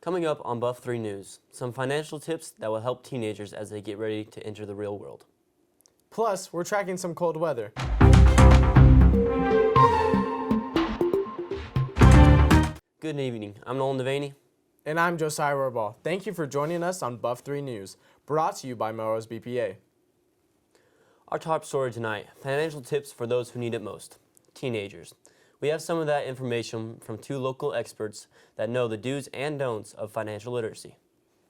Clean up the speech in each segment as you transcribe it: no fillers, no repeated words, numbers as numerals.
Coming up on Buff 3 News, some financial tips that will help teenagers as they get ready to enter the real world. Plus, we're tracking some cold weather. Good evening, I'm Nolan Devaney. And I'm Josiah Rohrball. Thank you for joining us on Buff 3 News, brought to you by Melrose BPA. Our top story tonight, financial tips for those who need it most, teenagers. We have some of that information from two local experts that know the do's and don'ts of financial literacy.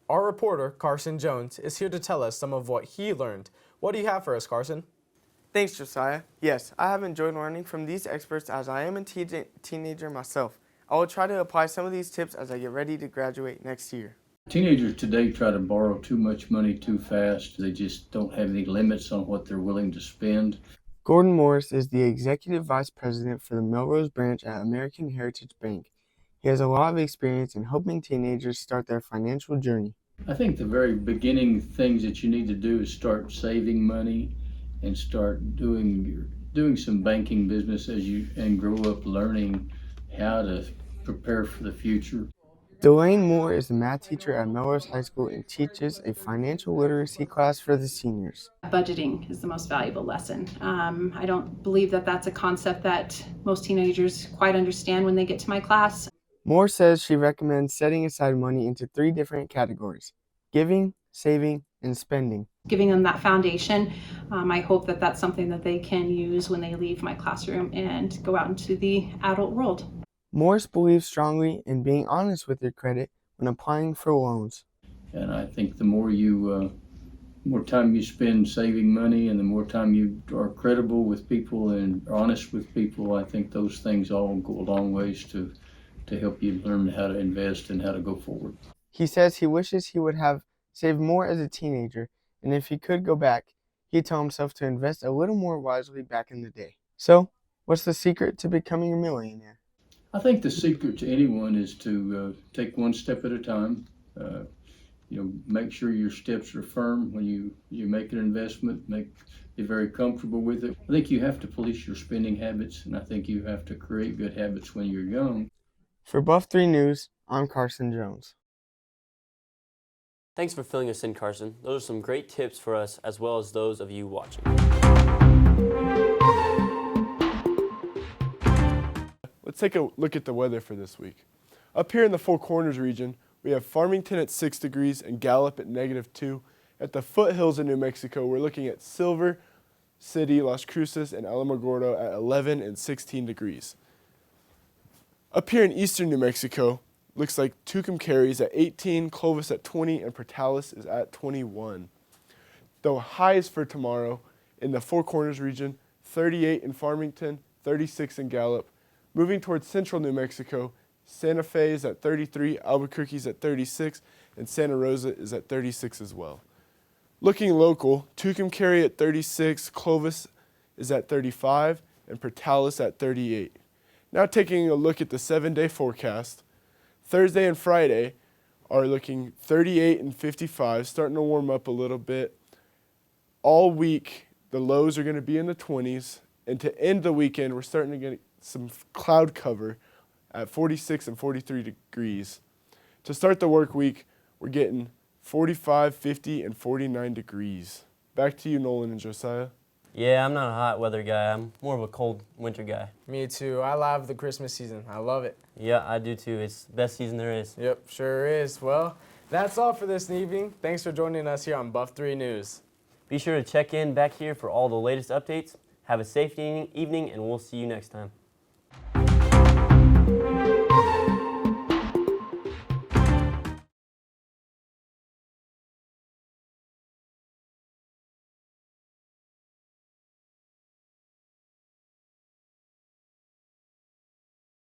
Our reporter, Carson Jones, is here to tell us some of what he learned. What do you have for us, Carson? Thanks, Josiah. Yes, I have enjoyed learning from these experts as I am a teenager myself. I will try to apply some of these tips as I get ready to graduate next year. Teenagers today try to borrow too much money too fast. They just don't have any limits on what they're willing to spend. Gordon Morris is the Executive Vice President for the Melrose branch at American Heritage Bank. He has a lot of experience in helping teenagers start their financial journey. I think the very beginning things that you need to do is start saving money and start doing some banking business and grow up learning how to prepare for the future. Delane Moore is the math teacher at Melrose High School and teaches a financial literacy class for the seniors. Budgeting is the most valuable lesson. I don't believe that that's a concept that most teenagers quite understand when they get to my class. Moore says she recommends setting aside money into 3 different categories: giving, saving, and spending. Giving them that foundation, I hope that that's something that they can use when they leave my classroom and go out into the adult world. Morris believes strongly in being honest with your credit when applying for loans. And I think the more time you spend saving money and the more time you are credible with people and honest with people, I think those things all go a long ways to help you learn how to invest and how to go forward. He says he wishes he would have saved more as a teenager, and if he could go back, he'd tell himself to invest a little more wisely back in the day. So, what's the secret to becoming a millionaire? I think the secret to anyone is to take one step at a time. Make sure your steps are firm when you make an investment. Be very comfortable with it. I think you have to police your spending habits, and I think you have to create good habits when you're young. For Buff 3 News, I'm Carson Jones. Thanks for filling us in, Carson. Those are some great tips for us as well as those of you watching. Let's take a look at the weather for this week. Up here in the Four Corners region, we have Farmington at 6 degrees and Gallup at -2. At the foothills of New Mexico, we're looking at Silver City, Las Cruces, and Alamogordo at 11 and 16 degrees. Up here in eastern New Mexico, looks like Tucumcari is at 18, Clovis at 20, and Portales is at 21. The highs for tomorrow in the Four Corners region, 38 in Farmington, 36 in Gallup. Moving towards central New Mexico, Santa Fe is at 33, Albuquerque is at 36, and Santa Rosa is at 36 as well. Looking local, Tucumcari at 36, Clovis is at 35, and Portales at 38. Now taking a look at the 7-day forecast, Thursday and Friday are looking 38 and 55, starting to warm up a little bit. All week, the lows are going to be in the 20s, and to end the weekend, we're starting to get some cloud cover at 46 and 43 degrees. To start the work week, we're getting 45, 50, and 49 degrees. Back to you, Nolan and Josiah. Yeah, I'm not a hot weather guy. I'm more of a cold winter guy. Me too. I love the Christmas season. I love it. Yeah, I do too. It's the best season there is. Yep, sure is. Well, that's all for this evening. Thanks for joining us here on Buff 3 News. Be sure to check in back here for all the latest updates. Have a safe evening, and we'll see you next time.